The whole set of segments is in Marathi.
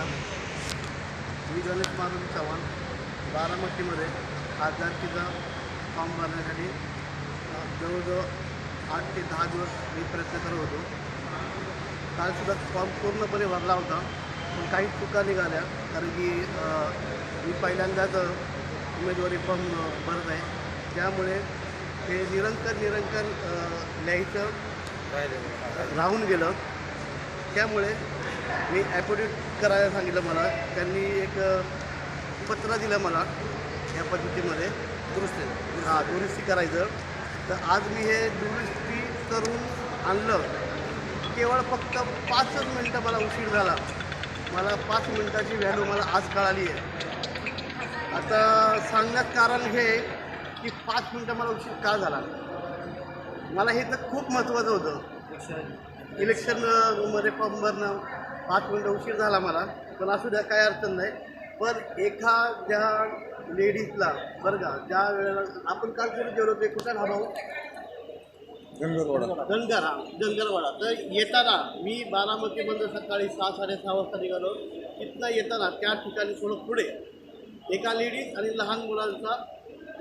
नमस्कार. मी गणेश मारुती चव्हाण बारामतीमध्ये खासदारकीचा फॉर्म भरण्यासाठी जवळजवळ 8 ते 10 दिवस मी प्रयत्न करत होतो. कालसुद्धा फॉर्म पूर्णपणे भरला होता, पण काही चुका निघाल्या. कारण की मी पहिल्यांदाच उमेदवारी फॉर्म भरत आहे, त्यामुळे ते निरंतर लिहायचं राहून गेलं. त्यामुळे मी ॲफिडेविट करायला सांगितलं. मला त्यांनी एक पत्र दिलं मला या पद्धतीमध्ये दुरुस्ती करायचं. तर आज मी हे दुरुस्ती करून आणलं. केवळ फक्त 5 मिनटं मला उशीर झाला. मला 5 मिनटाची व्हॅल्यू मला आज कळाली आहे. आता सांगण्यात कारण हे की 5 मिनटं मला उशीर का झाला. मला हे तर खूप महत्त्वाचं होतं. इलेक्शनमध्ये फॉर्म भरणं 5 मिनटं उशीर झाला मला, पण असू द्या, काही अडचण नाही. पण एखाद्या लेडीजला बरं का, ज्या वेळेला आपण काल जरी गेलो ते कुठं हा भाऊ धनगरवाडा, तर येताना मी बारामतीमधून सकाळी 6-6:30 वाजता निघालो. तिथनं येताना त्या ठिकाणी थोडं पुढे एका लेडीज आणि लहान मुलांचा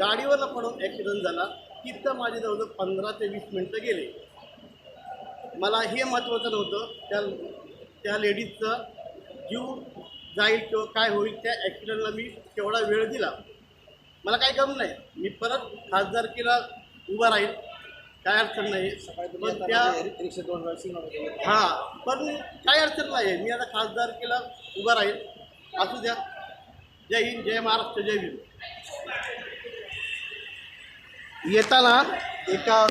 गाडीवरनं पडून ॲक्सिडेंट झाला. तिथं माझे जवळजवळ 15 ते 20 मिनटं गेले. मला हे महत्त्वाचं नव्हतं त्या लेडीजचा जीव जाईल किंवा काय होईल. त्या ॲक्सिडेंटला मी तेवढा वेळ दिला. मला काही करू नाही. मी परत खासदारकीला उभा राहील, काय अडचण नाही. पण पण काही अडचण नाही. मी आता खासदारकीला उभा राहील. असू द्या. जय हिंद, जय महाराष्ट्र, जय भीम. येताना एका